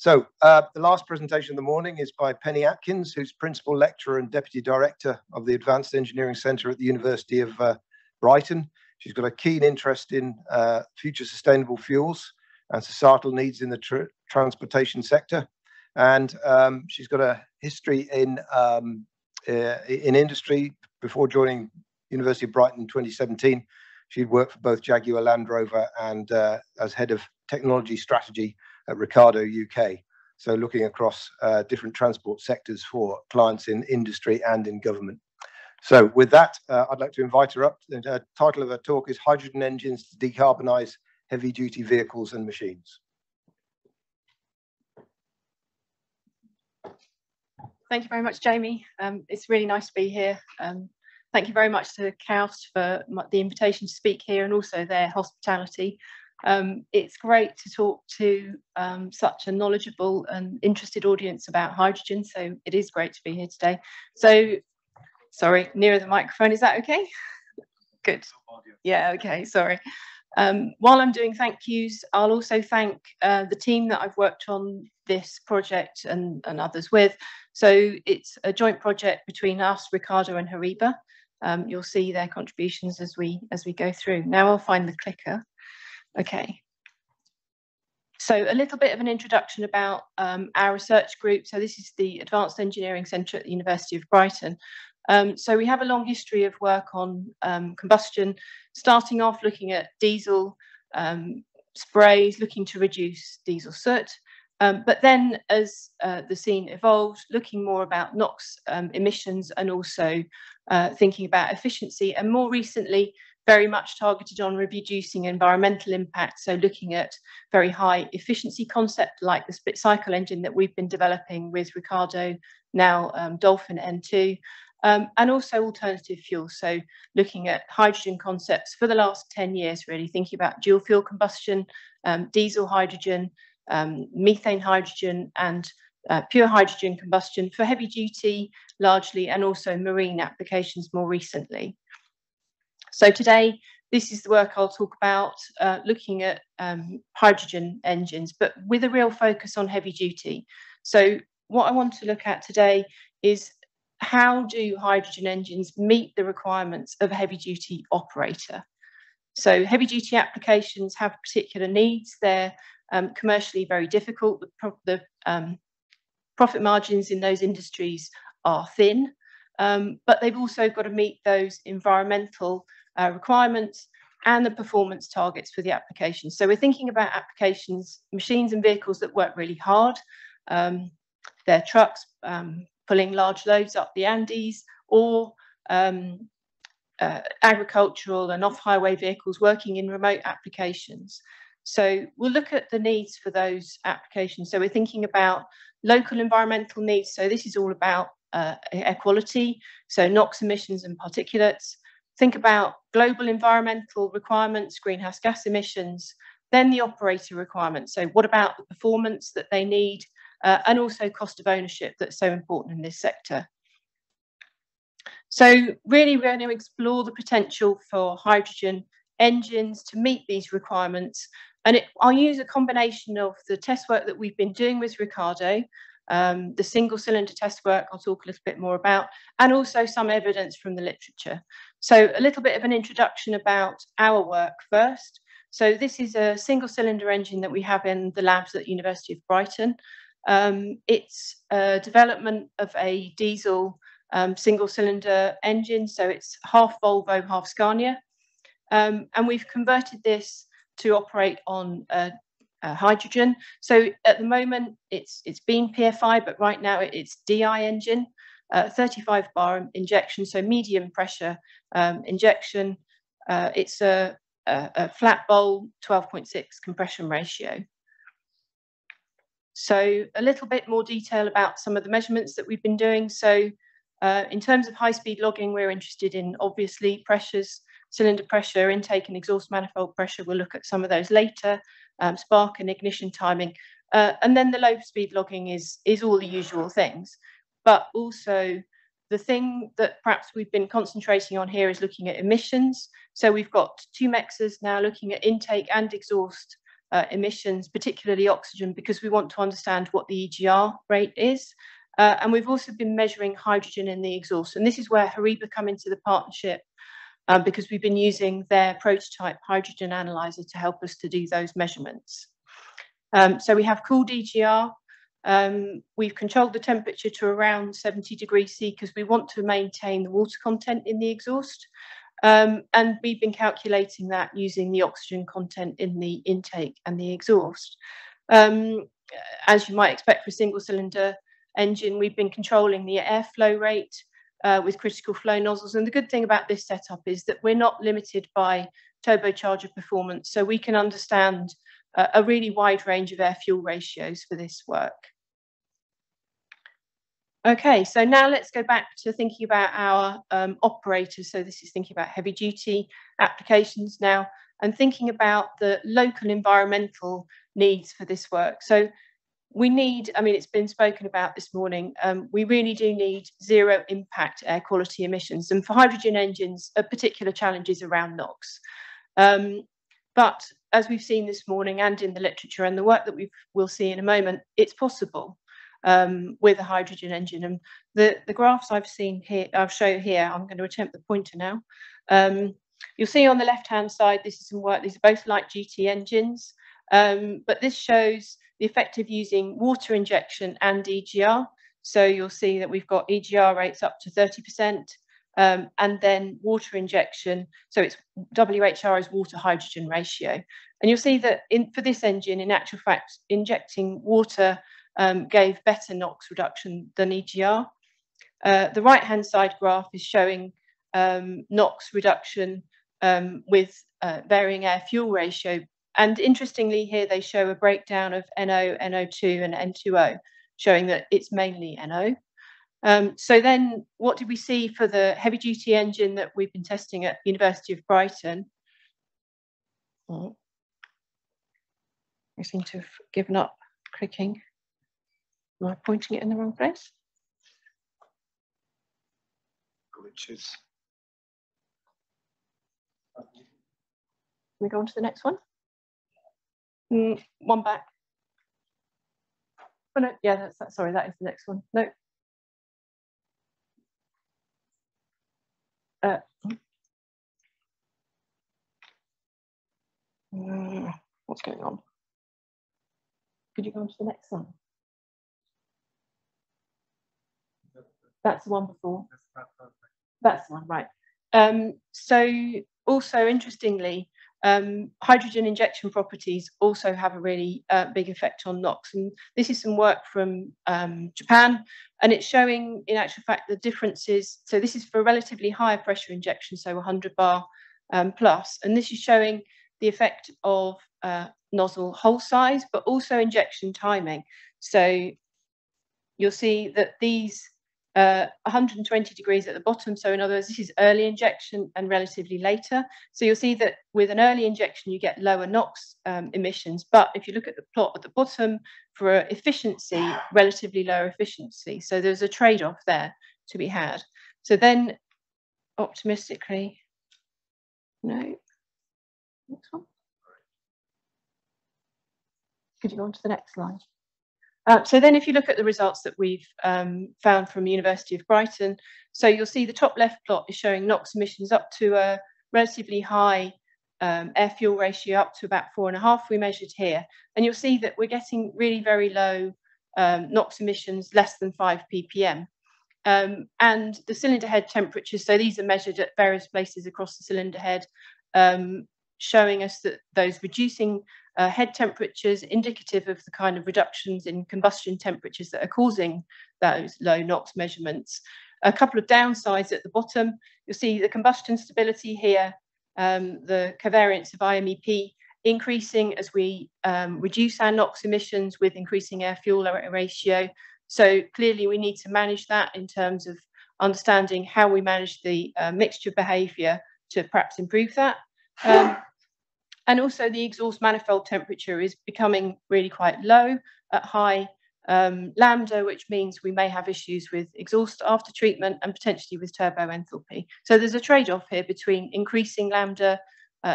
The last presentation of the morning is by Penny Atkins, who's Principal Lecturer and Deputy Director of the Advanced Engineering Centre at the University of Brighton. She's got a keen interest in future sustainable fuels and societal needs in the transportation sector. And she's got a history in industry. Before joining University of Brighton in 2017, she'd worked for both Jaguar Land Rover and as head of technology strategy at Ricardo UK. So looking across different transport sectors for clients in industry and in government. So with that, I'd like to invite her up. The title of her talk is Hydrogen Engines to Decarbonise Heavy Duty Vehicles and Machines. Thank you very much, Jamie. It's really nice to be here. Thank you very much to KAUST for the invitation to speak here and also their hospitality. It's great to talk to such a knowledgeable and interested audience about hydrogen, so it is great to be here today. So, sorry, nearer the microphone, is that okay? Good. Yeah, okay, sorry. While I'm doing thank yous, I'll also thank the team that I've worked on this project and others with. So it's a joint project between us, Ricardo and Hariba. You'll see their contributions as we go through. Now I'll find the clicker. Okay. So a little bit of an introduction about our research group. So this is the Advanced Engineering Centre at the University of Brighton. So we have a long history of work on combustion, starting off looking at diesel sprays, looking to reduce diesel soot. But then as the scene evolved, looking more about NOx emissions and also thinking about efficiency, and more recently, very much targeted on reducing environmental impact. So looking at very high efficiency concept like the split cycle engine that we've been developing with Ricardo, now Dolphin N2. And also alternative fuels, so looking at hydrogen concepts for the last 10 years, really thinking about dual fuel combustion, diesel hydrogen, methane hydrogen and pure hydrogen combustion for heavy duty largely, and also marine applications more recently. So today, this is the work I'll talk about, looking at hydrogen engines, but with a real focus on heavy duty. So what I want to look at today is how do hydrogen engines meet the requirements of a heavy duty operator? So heavy duty applications have particular needs. They're commercially very difficult. The profit margins in those industries are thin, but they've also got to meet those environmental requirements and the performance targets for the application. So we're thinking about applications, machines and vehicles that work really hard. They're trucks pulling large loads up the Andes, or agricultural and off-highway vehicles working in remote applications. So we'll look at the needs for those applications. So we're thinking about local environmental needs. So this is all about air quality, so NOx emissions and particulates. Think about global environmental requirements, greenhouse gas emissions, then the operator requirements. So what about the performance that they need, and also cost of ownership that's so important in this sector. So really we're going to explore the potential for hydrogen engines to meet these requirements. And I'll use a combination of the test work that we've been doing with Ricardo, the single cylinder test work I'll talk a little bit more about, and also some evidence from the literature. So a little bit of an introduction about our work first. So this is a single cylinder engine that we have in the labs at the University of Brighton. It's a development of a diesel single cylinder engine. So it's half Volvo, half Scania. And we've converted this to operate on hydrogen. So at the moment it's been PFI, but right now it's DI engine, 35 bar injection, so medium pressure injection. It's a flat bowl 12.6 compression ratio. So a little bit more detail about some of the measurements that we've been doing. So in terms of high-speed logging, we're interested in obviously pressures, cylinder pressure, intake and exhaust manifold pressure. We'll look at some of those later, spark and ignition timing. And then the low-speed logging is all the usual things. But also the thing that perhaps we've been concentrating on here is looking at emissions. So we've got two MEXAs now looking at intake and exhaust emissions, particularly oxygen, because we want to understand what the EGR rate is. And we've also been measuring hydrogen in the exhaust. And this is where Hariba come into the partnership, because we've been using their prototype hydrogen analyzer to help us to do those measurements. So we have cooled EGR. We've controlled the temperature to around 70 degrees C because we want to maintain the water content in the exhaust. And we've been calculating that using the oxygen content in the intake and the exhaust. As you might expect for a single cylinder engine, we've been controlling the airflow rate with critical flow nozzles. And the good thing about this setup is that we're not limited by turbocharger performance. So we can understand a really wide range of air-fuel ratios for this work. Okay, so now let's go back to thinking about our operators. So this is thinking about heavy-duty applications now, and thinking about the local environmental needs for this work. So we need, I mean, it's been spoken about this morning, we really do need zero impact air quality emissions. And for hydrogen engines, a particular challenge is around NOx. But as we've seen this morning and in the literature and the work that we'll see in a moment, it's possible with a hydrogen engine. And the graphs I've seen here, I'll show here, I'm going to attempt the pointer now. You'll see on the left-hand side, this is some work, these are both light duty engines, but this shows the effect of using water injection and EGR. So you'll see that we've got EGR rates up to 30%, and then water injection. So it's WHR is water hydrogen ratio. And you'll see that for this engine, in actual fact, injecting water gave better NOx reduction than EGR. The right-hand side graph is showing NOx reduction with varying air-fuel ratio. And interestingly, here they show a breakdown of NO, NO2 and N2O, showing that it's mainly NO. So then what did we see for the heavy-duty engine that we've been testing at University of Brighton? I seem to have given up clicking. Am I pointing it in the wrong place? Glitches. Can we go on to the next one? One back. Oh no, yeah, that's sorry, that is the next one. No. What's going on? Could you go on to the next one? That's the one before. That's the one, right. So also interestingly, hydrogen injection properties also have a really big effect on NOx. And this is some work from Japan, and it's showing in actual fact the differences. So this is for relatively higher pressure injection, so 100 bar plus. And this is showing the effect of nozzle hole size, but also injection timing. So you'll see that these 120 degrees at the bottom. So in other words, this is early injection and relatively later. So you'll see that with an early injection, you get lower NOx emissions. But if you look at the plot at the bottom for efficiency, relatively lower efficiency. So there's a trade-off there to be had. So then optimistically, no, next one. Could you go on to the next slide? So then if you look at the results that we've found from University of Brighton, so you'll see the top left plot is showing NOx emissions up to a relatively high air-fuel ratio, up to about 4.5 we measured here. And you'll see that we're getting really very low NOx emissions, less than 5 ppm. And the cylinder head temperatures, so these are measured at various places across the cylinder head, showing us that those reducing head temperatures indicative of the kind of reductions in combustion temperatures that are causing those low NOx measurements. A couple of downsides at the bottom, you'll see the combustion stability here, the covariance of IMEP increasing as we reduce our NOx emissions with increasing air-fuel ratio. So clearly we need to manage that in terms of understanding how we manage the mixture behaviour to perhaps improve that. And also the exhaust manifold temperature is becoming really quite low at high lambda, which means we may have issues with exhaust after treatment and potentially with turbo enthalpy. So there's a trade-off here between increasing lambda,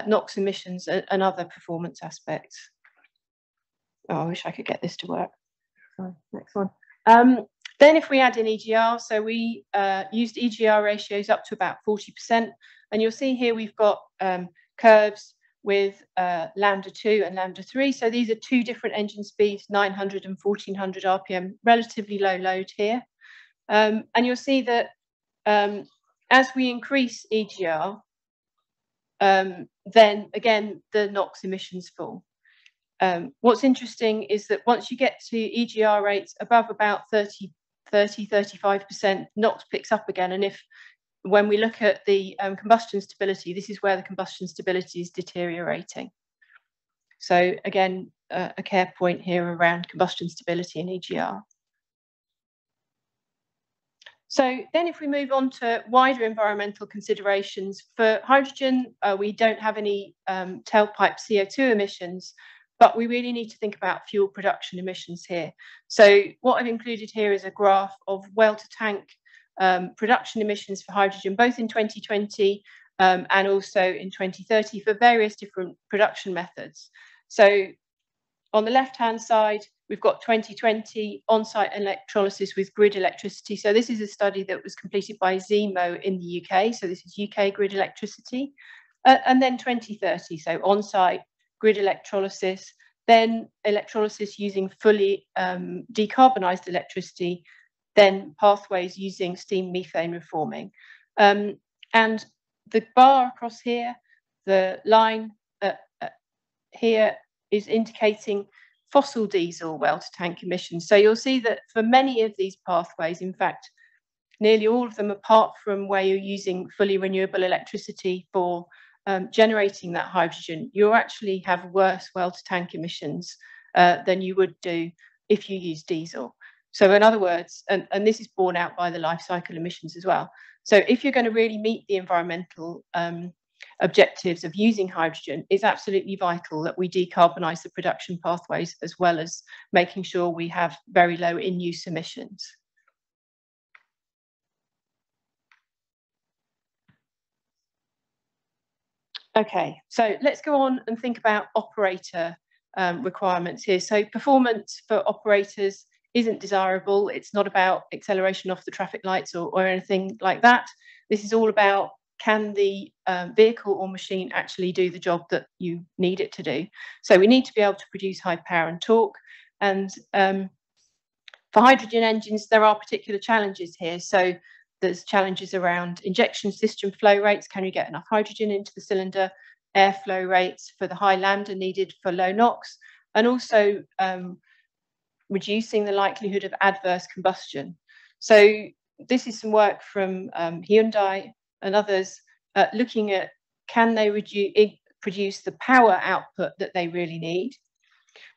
NOx emissions and other performance aspects. Oh, I wish I could get this to work. Sorry, next one. Then if we add in EGR, so we used EGR ratios up to about 40%. And you'll see here we've got curves with lambda 2 and lambda 3. So these are two different engine speeds, 900 and 1400 RPM, relatively low load here. And you'll see that as we increase EGR, then again, the NOx emissions fall. What's interesting is that once you get to EGR rates above about 35%, NOx picks up again. And when we look at the combustion stability, this is where the combustion stability is deteriorating. So again, a care point here around combustion stability and EGR. So then if we move on to wider environmental considerations, for hydrogen, we don't have any tailpipe CO2 emissions, but we really need to think about fuel production emissions here. So what I've included here is a graph of well-to-tank production emissions for hydrogen, both in 2020 and also in 2030 for various different production methods. So on the left-hand side, we've got 2020 on-site electrolysis with grid electricity. So this is a study that was completed by Zemo in the UK. So this is UK grid electricity. And then 2030, so on-site grid electrolysis, then electrolysis using fully decarbonised electricity, then pathways using steam methane reforming. And the bar across here, the line here is indicating fossil diesel well-to-tank emissions. So you'll see that for many of these pathways, in fact, nearly all of them, apart from where you're using fully renewable electricity for generating that hydrogen, you actually have worse well-to-tank emissions than you would do if you use diesel. So in other words, and this is borne out by the life cycle emissions as well. So if you're going to really meet the environmental objectives of using hydrogen, it's absolutely vital that we decarbonise the production pathways as well as making sure we have very low in-use emissions. Okay, so let's go on and think about operator requirements here. So performance for operators isn't desirable. It's not about acceleration off the traffic lights or anything like that. This is all about, can the vehicle or machine actually do the job that you need it to do? So we need to be able to produce high power and torque. And for hydrogen engines, there are particular challenges here. So there's challenges around injection system flow rates. Can you get enough hydrogen into the cylinder? Airflow rates for the high lambda needed for low NOx, and also reducing the likelihood of adverse combustion. So this is some work from Hyundai and others looking at, can they produce the power output that they really need?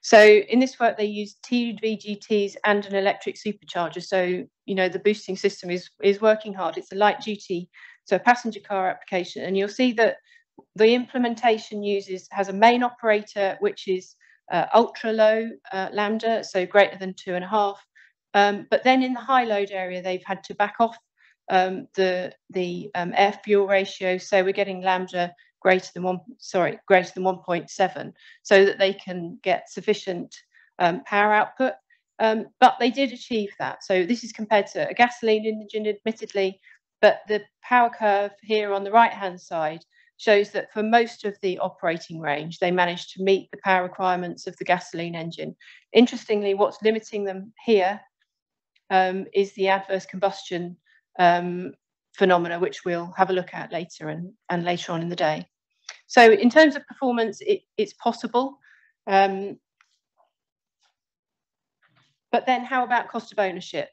So in this work, they used TVGTs and an electric supercharger. So, you know, the boosting system is working hard. It's a light duty, so a passenger car application. And you'll see that the implementation has a main operator, which is ultra low lambda, so greater than 2.5. But then in the high load area, they've had to back off the air fuel ratio. So we're getting lambda greater than 1.7, so that they can get sufficient power output. But they did achieve that. So this is compared to a gasoline engine, admittedly, but the power curve here on the right-hand side shows that for most of the operating range, they managed to meet the power requirements of the gasoline engine. Interestingly, what's limiting them here is the adverse combustion phenomena, which we'll have a look at later and later on in the day. So in terms of performance, it's possible. But then how about cost of ownership?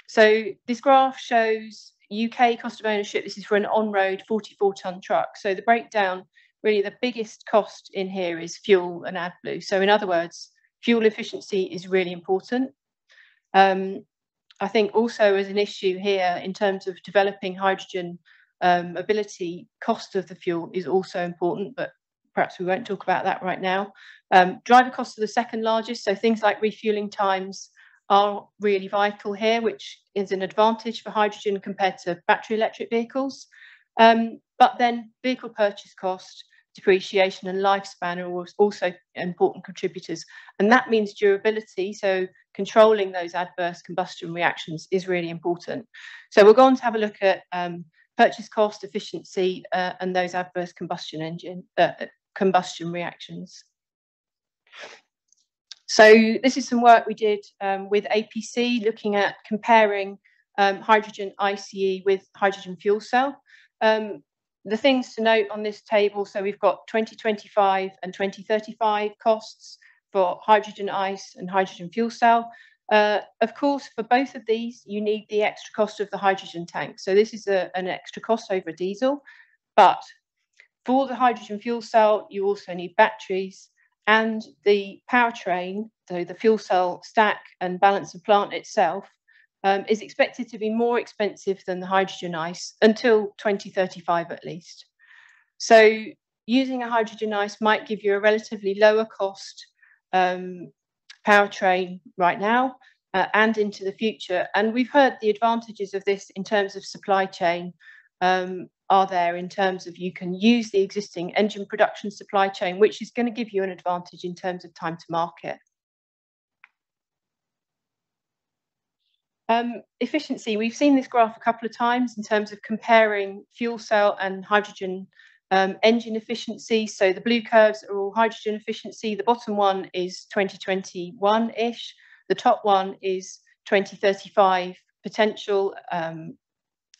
So this graph shows UK cost of ownership. This is for an on-road 44-ton truck. So the breakdown, really the biggest cost in here is fuel and AdBlue. So in other words, fuel efficiency is really important. I think also as an issue here in terms of developing hydrogen mobility, cost of the fuel is also important, but perhaps we won't talk about that right now. Driver costs are the second largest, so things like refueling times are really vital here, which is an advantage for hydrogen compared to battery electric vehicles. But then vehicle purchase cost, depreciation and lifespan are also important contributors. And that means durability. So controlling those adverse combustion reactions is really important. So we're going to have a look at purchase cost, efficiency, and those adverse combustion reactions. So this is some work we did with APC, looking at comparing hydrogen ICE with hydrogen fuel cell. The things to note on this table, so we've got 2025 and 2035 costs for hydrogen ICE and hydrogen fuel cell. Of course, for both of these, you need the extra cost of the hydrogen tank. So this is an extra cost over diesel. But for the hydrogen fuel cell, you also need batteries, and the powertrain, so the fuel cell stack and balance of plant itself, is expected to be more expensive than the hydrogen ICE until 2035 at least. So using a hydrogen ICE might give you a relatively lower cost powertrain right now and into the future. And we've heard the advantages of this in terms of supply chain are there, in terms of you can use the existing engine production supply chain, which is going to give you an advantage in terms of time to market. Efficiency, we've seen this graph a couple of times in terms of comparing fuel cell and hydrogen engine efficiency. So the blue curves are all hydrogen efficiency. The bottom one is 2021-ish. The top one is 2035 potential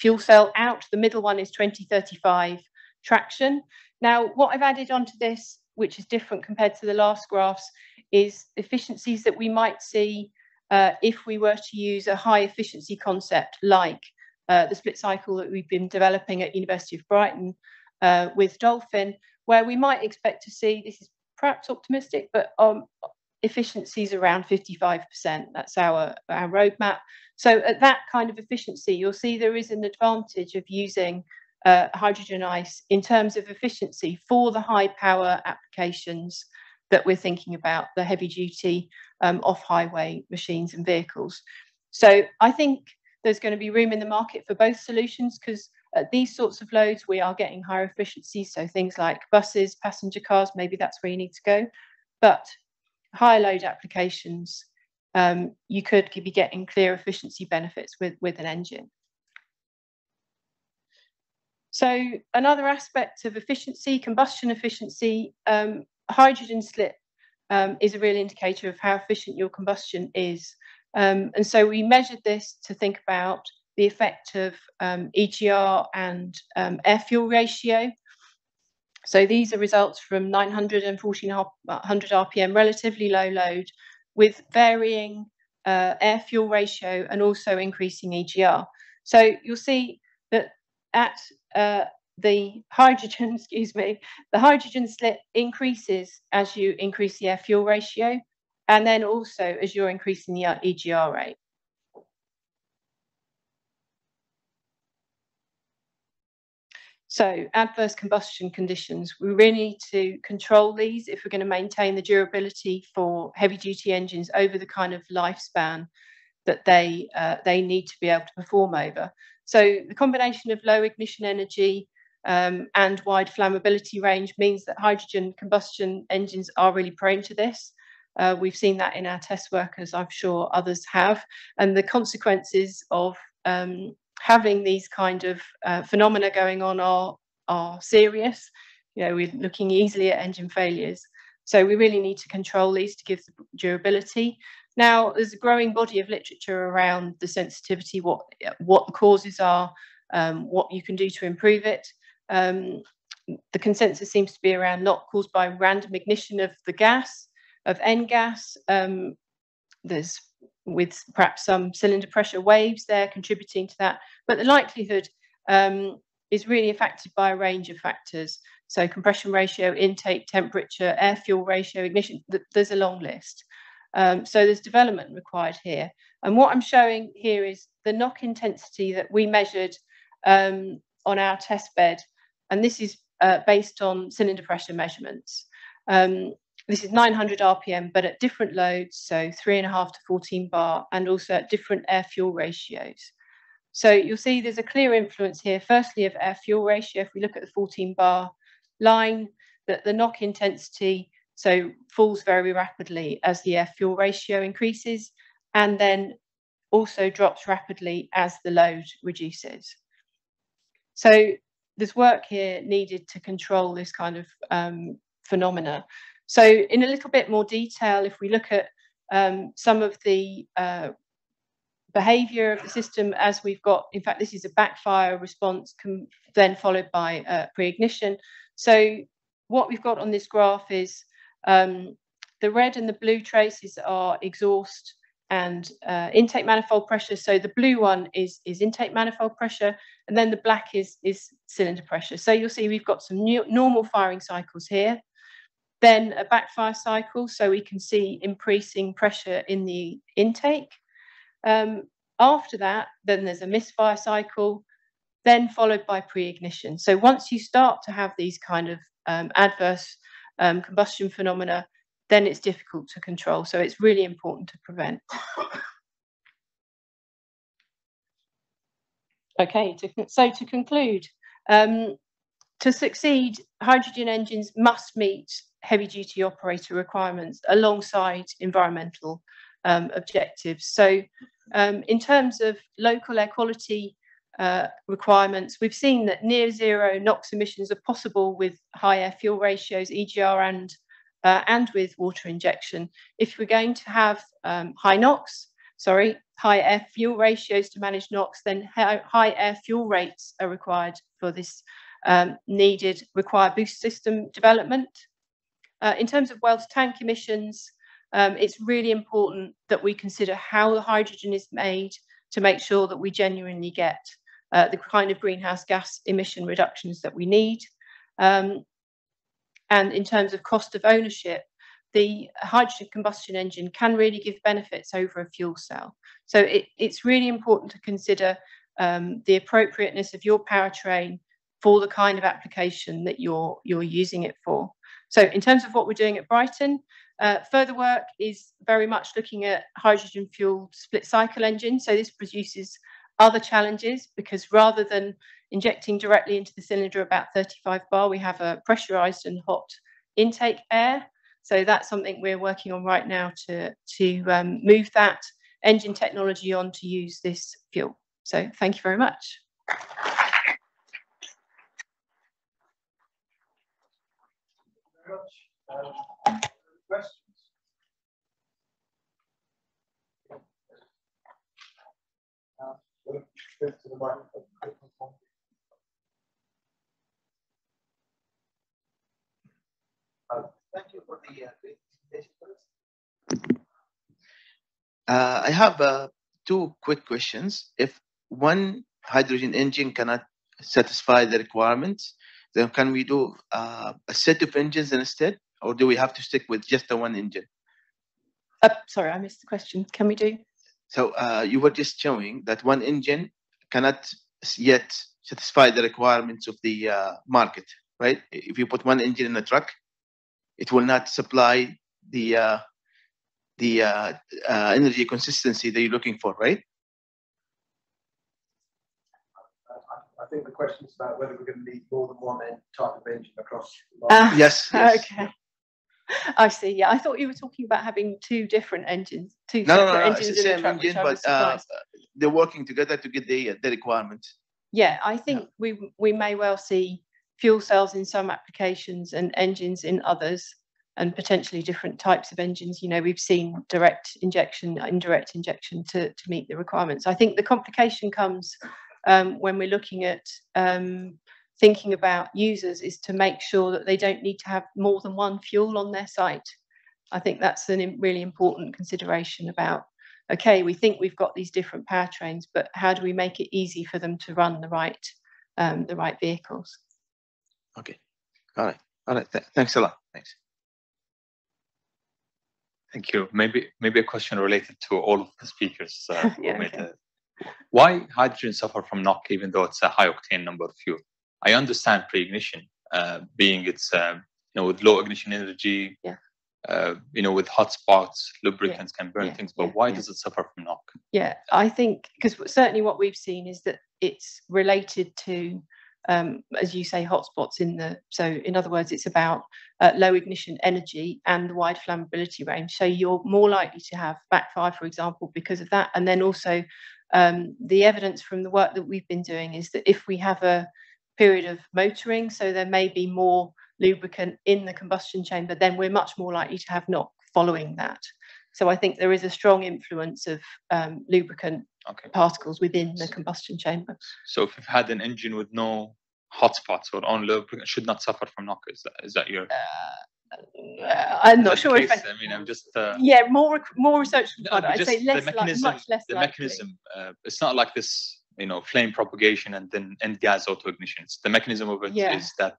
fuel cell out. The middle one is 2035 traction. Now, what I've added onto this, which is different compared to the last graphs, is efficiencies that we might see if we were to use a high efficiency concept like the split cycle that we've been developing at University of Brighton with Dolphin, where we might expect to see, this is perhaps optimistic, but efficiencies around 55%. That's our roadmap. So at that kind of efficiency, you'll see there is an advantage of using hydrogen ICE in terms of efficiency for the high power applications that we're thinking about, the heavy duty off-highway machines and vehicles. So I think there's going to be room in the market for both solutions, because at these sorts of loads, we are getting higher efficiency. So things like buses, passenger cars, maybe that's where you need to go. But higher load applications, you could be getting clear efficiency benefits with an engine. So another aspect of efficiency, combustion efficiency, hydrogen slip is a real indicator of how efficient your combustion is. And so we measured this to think about the effect of EGR and air fuel ratio. So these are results from 900 and 1400 RPM, relatively low load, with varying air fuel ratio and also increasing EGR. So you'll see that at the hydrogen, the hydrogen slip increases as you increase the air fuel ratio, and then also as you're increasing the EGR rate. So adverse combustion conditions, we really need to control these if we're going to maintain the durability for heavy duty engines over the kind of lifespan that they need to be able to perform over. So the combination of low ignition energy and wide flammability range means that hydrogen combustion engines are really prone to this. We've seen that in our test work, as I'm sure others have, and the consequences of having these kind of phenomena going on are serious. You know, we're looking easily at engine failures. So we really need to control these to give the durability. Now, there's a growing body of literature around the sensitivity, what the causes are, what you can do to improve it. The consensus seems to be around not caused by random ignition of the gas, of N gas. There's with perhaps some cylinder pressure waves there contributing to that. But the likelihood is really affected by a range of factors. So compression ratio, intake temperature, air fuel ratio, ignition, there's a long list. So there's development required here. And what I'm showing here is the knock intensity that we measured on our test bed. And this is based on cylinder pressure measurements. This is 900 RPM, but at different loads, so 3.5 to 14 bar, and also at different air fuel ratios. So you'll see there's a clear influence here, firstly of air fuel ratio. If we look at the 14 bar line, that the NOx intensity falls very rapidly as the air-fuel ratio increases, and then also drops rapidly as the load reduces. So there's work here needed to control this kind of phenomena. So in a little bit more detail, if we look at some of the behavior of the system, as we've got, in fact, this is a backfire response, then followed by pre-ignition. So what we've got on this graph is the red and the blue traces are exhaust and intake manifold pressure. So the blue one is intake manifold pressure, and then the black is cylinder pressure. So you'll see we've got some normal firing cycles here, then a backfire cycle, so we can see increasing pressure in the intake. After that, then there's a misfire cycle, then followed by pre-ignition. So once you start to have these kind of adverse combustion phenomena, then it's difficult to control. So it's really important to prevent. Okay, so to conclude, to succeed, hydrogen engines must meet heavy-duty operator requirements alongside environmental objectives. So in terms of local air quality requirements, we've seen that near zero NOx emissions are possible with high air fuel ratios, EGR, and with water injection. If we're going to have high air fuel ratios to manage NOx, then high air fuel rates are required for this required boost system development. In terms of well-to-tank emissions, it's really important that we consider how the hydrogen is made to make sure that we genuinely get the kind of greenhouse gas emission reductions that we need. And in terms of cost of ownership, the hydrogen combustion engine can really give benefits over a fuel cell. So it's really important to consider the appropriateness of your powertrain for the kind of application that you're using it for. So in terms of what we're doing at Brighton, further work is very much looking at hydrogen fueled split cycle engines. So this produces other challenges, because rather than injecting directly into the cylinder about 35 bar, we have a pressurized and hot intake air. So that's something we're working on right now to move that engine technology on to use this fuel. So thank you very much. Questions? Thank you for the presentation. I have two quick questions. If one hydrogen engine cannot satisfy the requirements, then can we do a set of engines instead, or do we have to stick with just the one engine? Sorry, I missed the question. Can we do? So you were just showing that one engine cannot yet satisfy the requirements of the market, right? If you put one engine in a truck, it will not supply the energy consistency that you're looking for, right? I think the question is about whether we're going to need more than one type of engine across the market. Yes. Okay. I see. Yeah, I thought you were talking about having two different engines. No, it's the same engine, but they're working together to get the requirement. Yeah, I think we may well see fuel cells in some applications and engines in others, and potentially different types of engines. You know, we've seen direct injection, indirect injection to meet the requirements. I think the complication comes when we're looking at thinking about users, is to make sure that they don't need to have more than one fuel on their site. I think that's a really important consideration about, okay, we think we've got these different powertrains, but how do we make it easy for them to run the right vehicles? Okay, all right. Thanks a lot. Thanks. Thank you. Maybe a question related to all of the speakers. Okay. Why hydrogen suffer from NOx even though it's a high octane number of fuel? I understand pre-ignition being it's with low ignition energy, with hot spots, lubricants can burn things, but why does it suffer from NOx? Yeah, I think because certainly what we've seen is that it's related to as you say, hotspots in the, so in other words, it's about low ignition energy and the wide flammability range. So you're more likely to have backfire, for example, because of that. And then also the evidence from the work that we've been doing is that if we have a period of motoring, so there may be more lubricant in the combustion chamber, then we're much more likely to have knock following that. So I think there is a strong influence of lubricant particles within the combustion chamber. So if you've had an engine with no hotspots or on lubricant, should not suffer from knock. Is that your? I'm not sure if I mean, I'm just. Yeah, more research. No, I'd say less, the mechanism, much less. The likely. mechanism. It's not like this, you know, flame propagation and then end gas auto ignition. It's the mechanism of it is that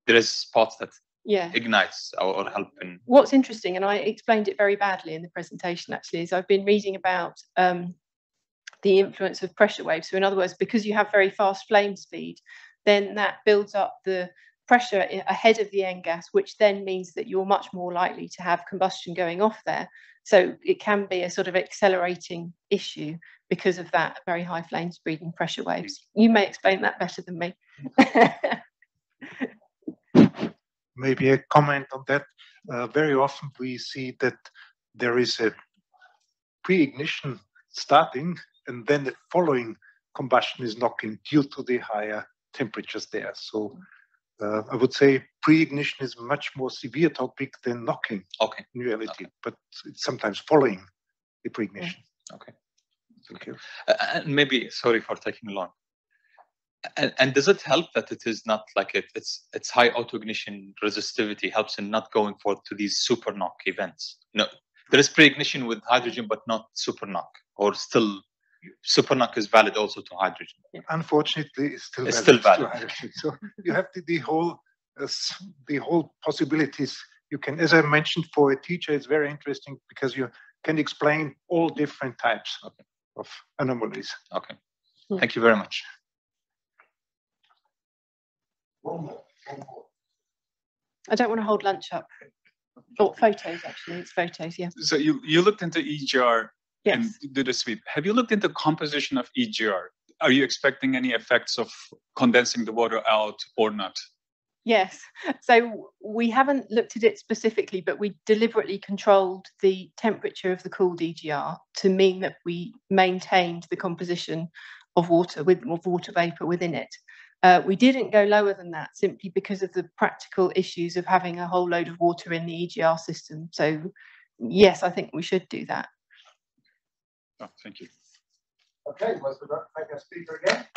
there is spots that ignites or help in. What's interesting, and I explained it very badly in the presentation actually, is I've been reading about the influence of pressure waves. So in other words, because you have very fast flame speed, then that builds up the pressure ahead of the end gas, which then means that you're much more likely to have combustion going off there. So it can be a sort of accelerating issue because of that very high flame speed and pressure waves. You may explain that better than me. Maybe a comment on that. Very often we see that there is a pre-ignition starting and then the following combustion is knocking due to the higher temperatures there. So I would say pre-ignition is a much more severe topic than knocking in reality, but it's sometimes following the pre-ignition. Okay. Thank you. And maybe, sorry for taking long. And does it help that it is not like it's high auto ignition resistivity helps in not going to these super knock events? No, there is pre-ignition with hydrogen, but not super knock, or still super knock is valid also to hydrogen. Unfortunately, it's still valid to hydrogen. So you have the whole possibilities. You can, as I mentioned, for a teacher, it's very interesting because you can explain all different types of anomalies. Okay, thank you very much. I don't want to hold lunch up. Or photos, actually. It's photos, yeah. So you looked into EGR and Yes. did a sweep. Have you looked into composition of EGR? Are you expecting any effects of condensing the water out or not? Yes. So we haven't looked at it specifically, but we deliberately controlled the temperature of the cooled EGR to mean that we maintained the composition of water water vapor within it. We didn't go lower than that simply because of the practical issues of having a whole load of water in the EGR system. So yes, I think we should do that. Oh, thank you. Okay, well, thank our speaker again.